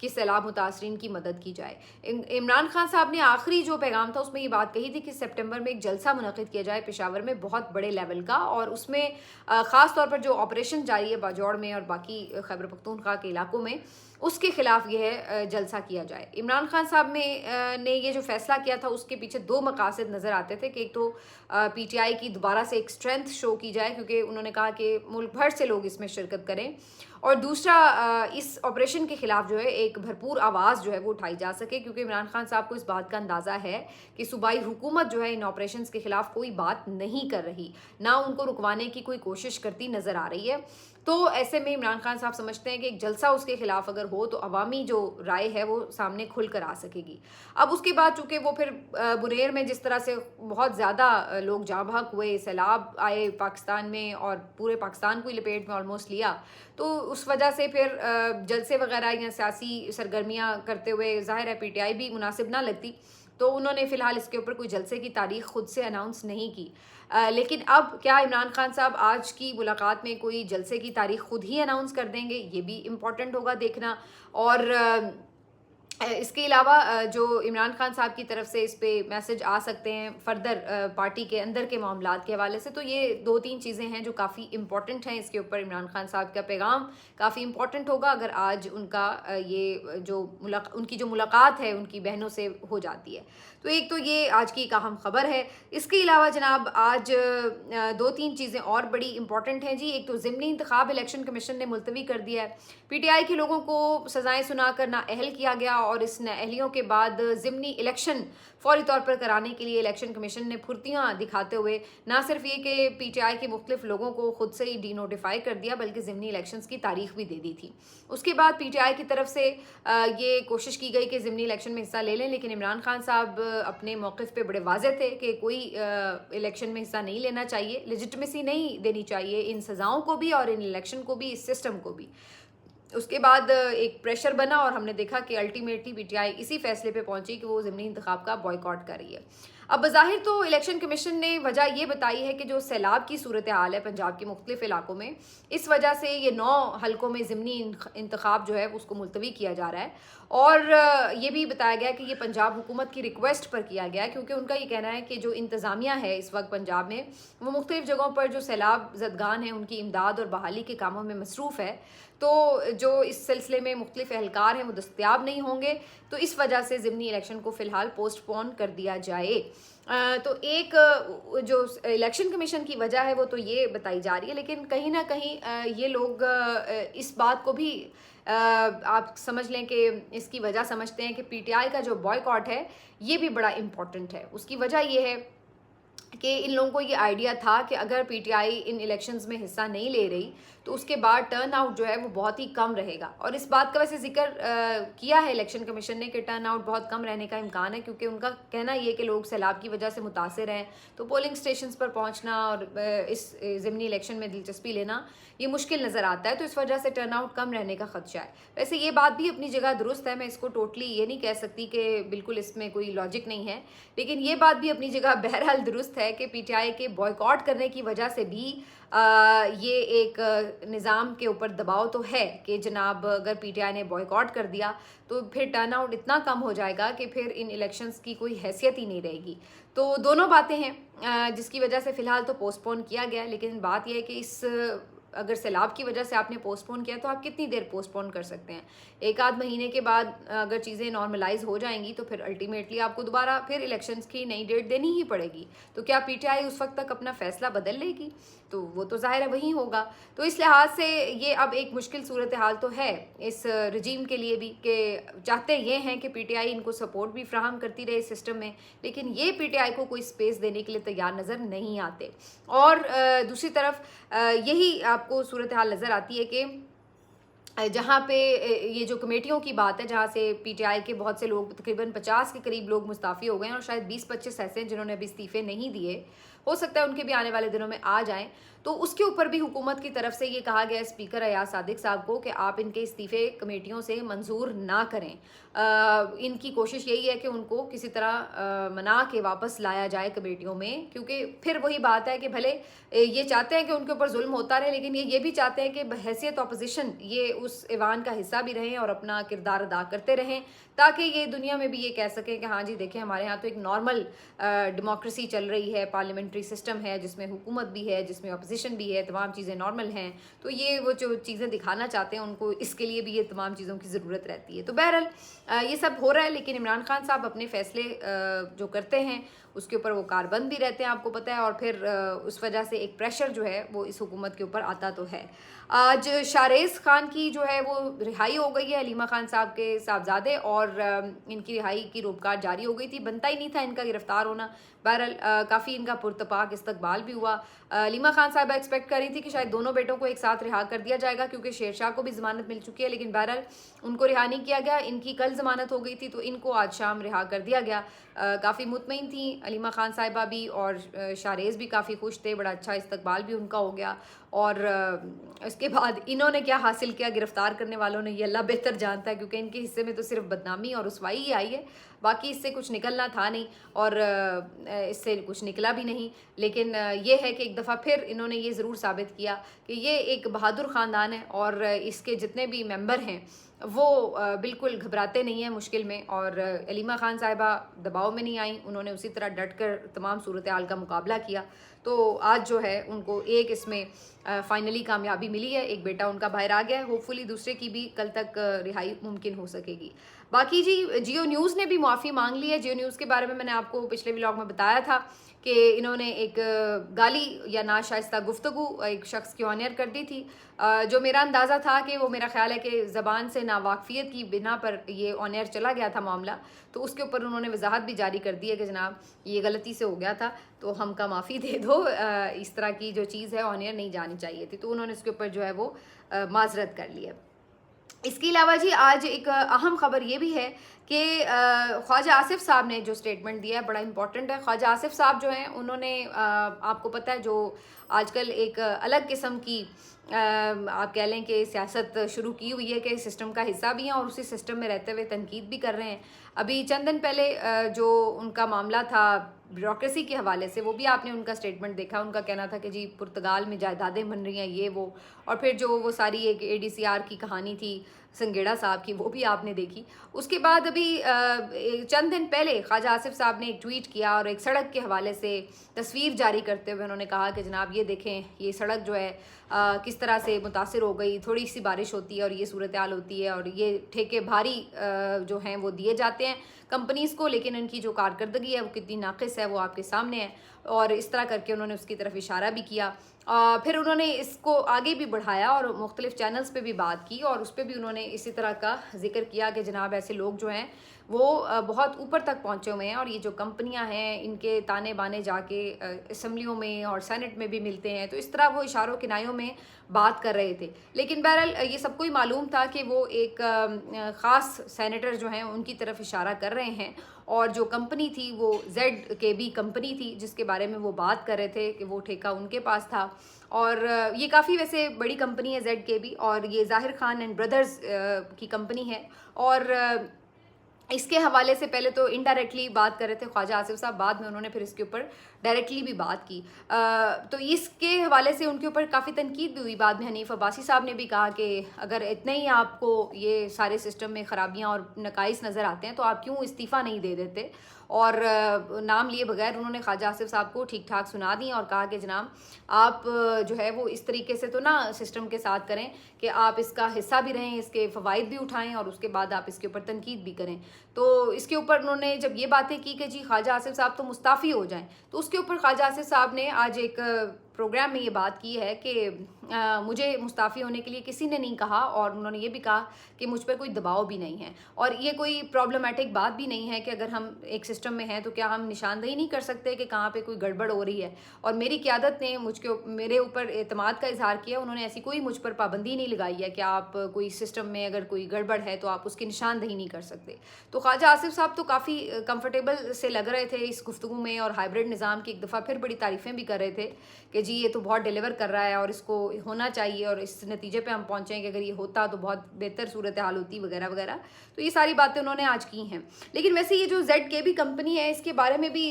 کہ سیلاب متاثرین کی مدد کی جائے. عمران خان صاحب نے آخری جو پیغام تھا اس میں یہ بات کہی تھی کہ سپٹمبر میں ایک جلسہ منعقد کیا جائے پشاور میں بہت بڑے لیول کا, اور اس میں خاص طور پر جو آپریشن جاری ہے باجوڑ میں اور باقی خیبر پختونخوا کے علاقوں میں, اس کے خلاف یہ ہے جلسہ کیا جائے. عمران خان صاحب نے یہ جو فیصلہ کیا تھا اس کے پیچھے دو مقاصد نظر آتے تھے کہ ایک تو پی ٹی آئی کی دوبارہ سے ایک اسٹرینتھ شو کی جائے, کیونکہ انہوں نے کہا کہ ملک بھر سے لوگ اس میں شرکت کریں, اور دوسرا اس آپریشن کے خلاف جو ہے ایک بھرپور آواز جو ہے وہ اٹھائی جا سکے, کیونکہ عمران خان صاحب کو اس بات کا اندازہ ہے کہ صوبائی حکومت جو ہے ان آپریشنز کے خلاف کوئی بات نہیں کر رہی, نہ ان کو رکوانے کی کوئی کوشش کرتی نظر آ رہی ہے. تو ایسے میں عمران خان صاحب سمجھتے ہیں کہ ایک جلسہ اس کے خلاف اگر ہو تو عوامی جو رائے ہے وہ سامنے کھل کر آ سکے گی. اب اس کے بعد چونکہ وہ پھر بریر میں جس طرح سے بہت زیادہ لوگ جاں بحق ہوئے, سیلاب آئے پاکستان میں اور پورے پاکستان کو لپیٹ میں آلموسٹ لیا, تو اس وجہ سے پھر جلسے وغیرہ یا سیاسی سرگرمیاں کرتے ہوئے ظاہر ہے پی ٹی آئی بھی مناسب نہ لگتی, تو انہوں نے فی الحال اس کے اوپر کوئی جلسے کی تاریخ خود سے اناؤنس نہیں کی. لیکن اب کیا عمران خان صاحب آج کی ملاقات میں کوئی جلسے کی تاریخ خود ہی اناؤنس کر دیں گے, یہ بھی امپورٹنٹ ہوگا دیکھنا. اور اس کے علاوہ جو عمران خان صاحب کی طرف سے اس پہ میسج آ سکتے ہیں فردر پارٹی کے اندر کے معاملات کے حوالے سے, تو یہ دو تین چیزیں ہیں جو کافی امپورٹنٹ ہیں. اس کے اوپر عمران خان صاحب کا پیغام کافی امپورٹنٹ ہوگا اگر آج ان کا یہ جو ان کی جو ملاقات ہے ان کی بہنوں سے ہو جاتی ہے. تو ایک تو یہ آج کی ایک اہم خبر ہے. اس کے علاوہ جناب آج دو تین چیزیں اور بڑی امپورٹنٹ ہیں جی. ایک تو ضمنی انتخاب الیکشن کمیشن نے ملتوی کر دیا ہے. پی ٹی آئی کے لوگوں کو سزائیں سنا کر نااہل کیا گیا, اور اس نااہلیوں کے بعد ضمنی الیکشن فوری طور پر کرانے کے لیے الیکشن کمیشن نے پھرتیاں دکھاتے ہوئے نہ صرف یہ کہ پی ٹی آئی کے مختلف لوگوں کو خود سے ہی ڈی نوٹیفائی کر دیا بلکہ ضمنی الیکشنز کی تاریخ بھی دے دی تھی. اس کے بعد پی ٹی آئی کی طرف سے یہ کوشش کی گئی کہ ضمنی الیکشن میں حصہ لے لیں, لیکن عمران خان صاحب اپنے موقف پہ بڑے واضح تھے کہ کوئی الیکشن میں حصہ نہیں لینا چاہیے, لیجٹمیسی نہیں دینی چاہیے ان سزاؤں کو بھی اور ان الیکشن کو بھی, اس سسٹم کو بھی. اس کے بعد ایک پریشر بنا اور ہم نے دیکھا کہ الٹیمیٹلی پی ٹی آئی اسی فیصلے پہ پہنچی کہ وہ ضمنی انتخاب کا بوائیکاٹ کر رہی ہے. اب بظاہر تو الیکشن کمیشن نے وجہ یہ بتائی ہے کہ جو سیلاب کی صورتحال ہے پنجاب کے مختلف علاقوں میں, اس وجہ سے یہ 9 حلقوں میں ضمنی انتخاب جو ہے اس کو ملتوی کیا جا رہا ہے. اور یہ بھی بتایا گیا کہ یہ پنجاب حکومت کی ریکویسٹ پر کیا گیا ہے, کیونکہ ان کا یہ کہنا ہے کہ جو انتظامیہ ہے اس وقت پنجاب میں وہ مختلف جگہوں پر جو سیلاب زدگان ہیں ان کی امداد اور بحالی کے کاموں میں مصروف ہے, تو جو اس سلسلے میں مختلف اہلکار ہیں وہ دستیاب نہیں ہوں گے, تو اس وجہ سے ضمنی الیکشن کو فی الحال پوسٹ پون کر دیا جائے. تو ایک جو الیکشن کمیشن کی وجہ ہے وہ تو یہ بتائی جا رہی ہے, لیکن کہیں نہ کہیں یہ لوگ اس بات کو بھی آپ سمجھ لیں کہ اس کی وجہ سمجھتے ہیں کہ پی ٹی آئی کا جو بوائیکاٹ ہے یہ بھی بڑا امپورٹنٹ ہے. اس کی وجہ یہ ہے کہ ان لوگوں کو یہ آئیڈیا تھا کہ اگر P T I in elections میں حصہ نہیں لے رہی تو اس کے بعد ٹرن آؤٹ جو ہے وہ بہت ہی کم رہے گا. اور اس بات کا ویسے ذکر کیا ہے الیکشن کمیشن نے کہ ٹرن آؤٹ بہت کم رہنے کا امکان ہے, کیونکہ ان کا کہنا یہ کہ لوگ سیلاب کی وجہ سے متاثر ہیں, تو پولنگ اسٹیشنز پر پہنچنا اور اس ضمنی الیکشن میں دلچسپی لینا یہ مشکل نظر آتا ہے, تو اس وجہ سے ٹرن آؤٹ کم رہنے کا خدشہ ہے. ویسے یہ بات بھی اپنی جگہ درست ہے, میں اس کو ٹوٹلی یہ نہیں کہہ سکتی کہ بالکل اس میں کوئی لاجک نہیں ہے, لیکن یہ بات بھی اپنی جگہ بہرحال درست ہے کہ پی ٹی آئی کے بوائیکاٹ کرنے کی وجہ سے بھی یہ ایک نظام کے اوپر دباؤ تو ہے کہ جناب اگر پی ٹی آئی نے بوائیکاٹ کر دیا تو پھر ٹرن آؤٹ اتنا کم ہو جائے گا کہ پھر ان الیکشنز کی کوئی حیثیت ہی نہیں رہے گی. تو دونوں باتیں ہیں جس کی وجہ سے فی الحال تو پوسٹ پون کیا گیا, لیکن بات یہ ہے کہ اس اگر سیلاب کی وجہ سے آپ نے پوسٹ پون کیا تو آپ کتنی دیر پوسٹ پون کر سکتے ہیں. 1-8 مہینے کے بعد اگر چیزیں نارملائز ہو جائیں گی تو پھر الٹیمیٹلی آپ کو دوبارہ پھر الیکشنز کی نئی ڈیٹ دینی ہی پڑے گی. تو کیا پی ٹی آئی اس وقت تک اپنا فیصلہ بدل لے گی؟ تو وہ تو ظاہر ہے وہی ہوگا. تو اس لحاظ سے یہ اب ایک مشکل صورتحال تو ہے اس رجیم کے لیے بھی کہ چاہتے یہ ہیں کہ پی ٹی آئی ان کو سپورٹ بھی فراہم کرتی رہے اس سسٹم میں, لیکن یہ پی ٹی آئی کو کوئی سپیس دینے کے لیے تیار نظر نہیں آتے. اور دوسری طرف یہی آپ کو صورتحال نظر آتی ہے کہ جہاں پہ یہ جو کمیٹیوں کی بات ہے جہاں سے پی ٹی آئی کے بہت سے لوگ تقریباً 50 کے قریب لوگ مستعفی ہو گئے ہیں, اور شاید 20-25 ایسے ہیں جنہوں نے ابھی استعفے نہیں دیے, ہو سکتا ہے ان کے بھی آنے والے دنوں میں آ جائیں. تو اس کے اوپر بھی حکومت کی طرف سے یہ کہا گیا اسپیکر ایاز صادق صاحب کو کہ آپ ان کے استعفے کمیٹیوں سے منظور نہ کریں. ان کی کوشش یہی ہے کہ ان کو کسی طرح منا کے واپس لایا جائے کمیٹیوں میں, کیونکہ پھر وہی بات ہے کہ بھلے یہ چاہتے ہیں کہ ان کے اوپر ظلم ہوتا رہے, لیکن یہ بھی چاہتے ہیں کہ بحیثیت اپوزیشن یہ اس ایوان کا حصہ بھی رہیں اور اپنا کردار ادا کرتے رہیں, تاکہ یہ دنیا میں بھی یہ کہہ سکیں کہ ہاں جی دیکھیں ہمارے ہاں تو ایک نارمل ڈیموکریسی چل رہی ہے, پارلیمنٹری سسٹم ہے جس میں حکومت بھی ہے, جس میں اپوزیشن بھی ہے, تمام چیزیں نارمل ہیں. تو یہ وہ جو چیزیں دکھانا چاہتے ہیں ان کو اس کے لیے بھی یہ تمام چیزوں کی ضرورت رہتی ہے. تو بہرحال یہ سب ہو رہا ہے, لیکن عمران خان صاحب اپنے فیصلے جو کرتے ہیں اس کے اوپر وہ کاربند بھی رہتے ہیں, آپ کو پتہ ہے, اور پھر اس وجہ سے ایک پریشر جو ہے وہ اس حکومت کے اوپر آتا تو ہے. آج شاریز خان کی جو ہے وہ رہائی ہو گئی ہے, حلیمہ خان صاحب کے صاحبزادے, اور ان کی رہائی کی روپکار جاری ہو گئی تھی. بنتا ہی نہیں تھا ان کا گرفتار ہونا. بہرحال کافی ان کا پرتپاک استقبال بھی ہوا. حلیمہ خان صاحبہ ایکسپیکٹ کر رہی تھی کہ شاید دونوں بیٹوں کو ایک ساتھ رہا کر دیا جائے گا, کیونکہ شیر شاہ کو بھی ضمانت مل چکی ہے, لیکن بہرحال ان کو رہا نہیں کیا گیا. ان کی کل ضمانت ہو گئی تھی تو ان کو آج شام رہا کر دیا گیا. کافی مطمئن تھیں حلیمہ خان صاحبہ بھی, اور شاریز بھی کافی خوش تھے, بڑا اچھا استقبال بھی ان کا ہو گیا. اور اس کے بعد انہوں نے کیا حاصل کیا گرفتار کرنے والوں نے, یہ اللہ بہتر جانتا ہے, کیونکہ ان کے حصے میں تو صرف بدنامی اور رسوائی ہی آئی ہے, باقی اس سے کچھ نکلنا تھا نہیں, اور اس سے کچھ نکلا بھی نہیں. لیکن یہ ہے کہ ایک دفعہ پھر انہوں نے یہ ضرور ثابت کیا کہ یہ ایک بہادر خاندان ہے, اور اس کے جتنے بھی ممبر ہیں وہ بالکل گھبراتے نہیں ہیں مشکل میں. اور حلیمہ خان صاحبہ دباؤ میں نہیں آئیں, انہوں نے اسی طرح ڈٹ کر تمام صورتحال کا مقابلہ کیا. تو آج جو ہے ان کو ایک اس میں فائنلی کامیابی ملی ہے, ایک بیٹا ان کا باہر آ گیا ہے, ہوپ فلی دوسرے کی بھی کل تک رہائی ممکن ہو سکے گی. باقی جی جیو نیوز نے بھی معافی مانگ لی ہے. جیو نیوز کے بارے میں نے آپ کو پچھلے ولاگ میں بتایا تھا کہ انہوں نے ایک گالی یا ناشائستہ گفتگو ایک شخص کی آن ایئر کر دی تھی, جو میرا اندازہ تھا کہ وہ میرا خیال ہے کہ زبان سے ناواقفیت کی بنا پر یہ آن ایئر چلا گیا تھا معاملہ. تو اس کے اوپر انہوں نے وضاحت بھی جاری کر دی ہے کہ جناب یہ غلطی سے ہو گیا تھا تو ہم کا معافی دے دو, اس طرح کی جو چیز ہے آن ایئر نہیں جانی چاہیے تھی. تو انہوں نے اس کے اوپر جو ہے وہ معذرت کر لی ہے. اس کے علاوہ جی آج ایک اہم خبر یہ بھی ہے کہ خواجہ آصف صاحب نے جو سٹیٹمنٹ دیا ہے بڑا امپورٹنٹ ہے. خواجہ آصف صاحب جو ہیں انہوں نے آپ کو پتہ ہے جو آج کل ایک الگ قسم کی آپ کہہ لیں کہ سیاست شروع کی ہوئی ہے کہ سسٹم کا حصہ بھی ہیں اور اسی سسٹم میں رہتے ہوئے تنقید بھی کر رہے ہیں. ابھی چند دن پہلے جو ان کا معاملہ تھا بیوروکریسی کے حوالے سے, وہ بھی آپ نے ان کا سٹیٹمنٹ دیکھا. ان کا کہنا تھا کہ جی پرتگال میں جائیدادیں بن رہی ہیں یہ وہ, اور پھر جو وہ ساری ایک ADCR کی کہانی تھی سنگیڑا صاحب کی وہ بھی آپ نے دیکھی. اس کے بعد ابھی چند دن پہلے خواجہ آصف صاحب نے ایک ٹویٹ کیا اور ایک سڑک کے حوالے سے تصویر جاری کرتے ہوئے انہوں نے کہا کہ جناب یہ دیکھیں یہ سڑک جو ہے کس طرح سے متاثر ہو گئی, تھوڑی سی بارش ہوتی ہے اور یہ صورتحال ہوتی ہے, اور یہ ٹھیکے بھاری جو ہیں وہ دیے جاتے ہیں کمپنیز کو, لیکن ان کی جو کارکردگی ہے وہ کتنی ناقص ہے وہ آپ کے سامنے ہے. اور اس طرح کر کے انہوں نے اس کی طرف اشارہ بھی کیا. پھر انہوں نے اس کو آگے بھی بڑھایا اور مختلف چینلز پہ بھی بات کی, اور اس پہ بھی انہوں نے اسی طرح کا ذکر کیا کہ جناب ایسے لوگ جو ہیں وہ بہت اوپر تک پہنچے ہوئے ہیں, اور یہ جو کمپنیاں ہیں ان کے تانے بانے جا کے اسمبلیوں میں اور سینٹ میں بھی ملتے ہیں. تو اس طرح وہ اشاروں کنایوں میں بات کر رہے تھے. لیکن بہرحال یہ سب کو ہی معلوم تھا کہ وہ ایک خاص سینیٹر جو ہیں ان کی طرف اشارہ کر رہے ہیں, اور جو کمپنی تھی وہ ZKB کمپنی تھی جس کے بارے میں وہ بات کر رہے تھے کہ وہ ٹھیکہ ان کے پاس تھا. اور یہ کافی ویسے بڑی کمپنی ہے ZKB, اور یہ ظاہر خان اینڈ بردرز کی کمپنی ہے. اور اس کے حوالے سے پہلے تو انڈائریکٹلی بات کر رہے تھے خواجہ آصف صاحب, بعد میں انہوں نے پھر اس کے اوپر ڈائریکٹلی بھی بات کی. تو اس کے حوالے سے ان کے اوپر کافی تنقید بھی ہوئی. بعد میں حنیف عباسی صاحب نے بھی کہا کہ اگر اتنے ہی آپ کو یہ سارے سسٹم میں خرابیاں اور نقائص نظر آتے ہیں تو آپ کیوں استعفیٰ نہیں دے دیتے. اور نام لیے بغیر انہوں نے خواجہ آصف صاحب کو ٹھیک ٹھاک سنا دی اور کہا کہ جناب آپ جو ہے وہ اس طریقے سے تو نہ سسٹم کے ساتھ کریں کہ آپ اس کا حصہ بھی رہیں, اس کے فوائد بھی اٹھائیں, اور اس کے بعد آپ اس کے اوپر تنقید بھی کریں. تو اس کے اوپر انہوں نے جب یہ باتیں کی کہ جی خواجہ آصف صاحب تو مستعفی ہو جائیں, تو اس کے اوپر خواجہ آصف صاحب نے آج ایک پروگرام میں یہ بات کی ہے کہ مجھے مستعفی ہونے کے لیے کسی نے نہیں کہا, اور انہوں نے یہ بھی کہا کہ مجھ پر کوئی دباؤ بھی نہیں ہے. اور یہ کوئی پرابلمٹک بات بھی نہیں ہے کہ اگر ہم ایک سسٹم میں ہیں تو کیا ہم نشاندہی نہیں کر سکتے کہ کہاں پہ کوئی گڑبڑ ہو رہی ہے. اور میری قیادت نے میرے اوپر اعتماد کا اظہار کیا, انہوں نے ایسی کوئی مجھ پر پابندی نہیں لگائی ہے کہ آپ کوئی سسٹم میں اگر کوئی گڑبڑ ہے تو آپ اس کی نشاندہی نہیں کر سکتے. تو خواجہ آصف صاحب تو کافی کمفرٹیبل سے لگ رہے تھے اس گفتگو میں, اور ہائبرڈ نظام کی ایک دفعہ پھر بڑی تعریفیں بھی کر رہے تھے کہ جی یہ تو بہت ڈیلیور کر رہا ہے اور اس کو ہونا چاہیے, اور اس نتیجے پہ ہم پہنچیں کہ اگر یہ ہوتا تو بہت بہتر صورتحال ہوتی وغیرہ وغیرہ. تو یہ ساری باتیں انہوں نے آج کی ہیں. لیکن ویسے یہ جو ZKB کمپنی ہے اس کے بارے میں بھی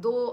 2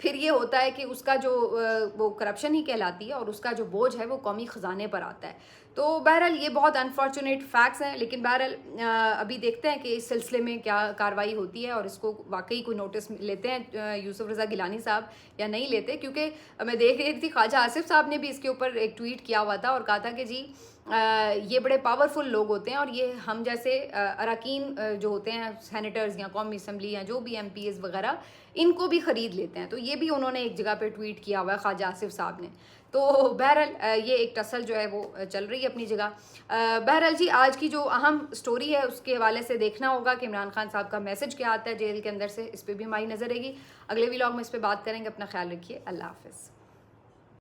پھر یہ ہوتا ہے کہ اس کا جو وہ کرپشن ہی کہلاتی ہے اور اس کا جو بوجھ ہے وہ قومی خزانے پر آتا ہے. تو بہرحال یہ بہت انفارچونیٹ فیکٹس ہیں, لیکن بہرحال ابھی دیکھتے ہیں کہ اس سلسلے میں کیا کارروائی ہوتی ہے اور اس کو واقعی کوئی نوٹس لیتے ہیں یوسف رضا گیلانی صاحب یا نہیں لیتے. کیونکہ میں دیکھ رہی تھی خواجہ آصف صاحب نے بھی اس کے اوپر ایک ٹویٹ کیا ہوا تھا اور کہا تھا کہ جی یہ بڑے پاورفل لوگ ہوتے ہیں اور یہ ہم جیسے اراکین جو ہوتے ہیں سینیٹرز یا قومی اسمبلی یا جو بھی ایم پی ایز وغیرہ ان کو بھی خرید لیتے ہیں. تو یہ بھی انہوں نے ایک جگہ پہ ٹویٹ کیا ہوا ہے خواجہ آصف صاحب نے. تو بہرحال یہ ایک ٹسل جو ہے وہ چل رہی ہے اپنی جگہ. بہرحال جی آج کی جو اہم سٹوری ہے اس کے حوالے سے دیکھنا ہوگا کہ عمران خان صاحب کا میسج کیا آتا ہے جیل کے اندر سے, اس پہ بھی ہماری نظر رہے گی. اگلے ولاگ میں اس پہ بات کریں گے. اپنا خیال رکھیے. اللہ حافظ.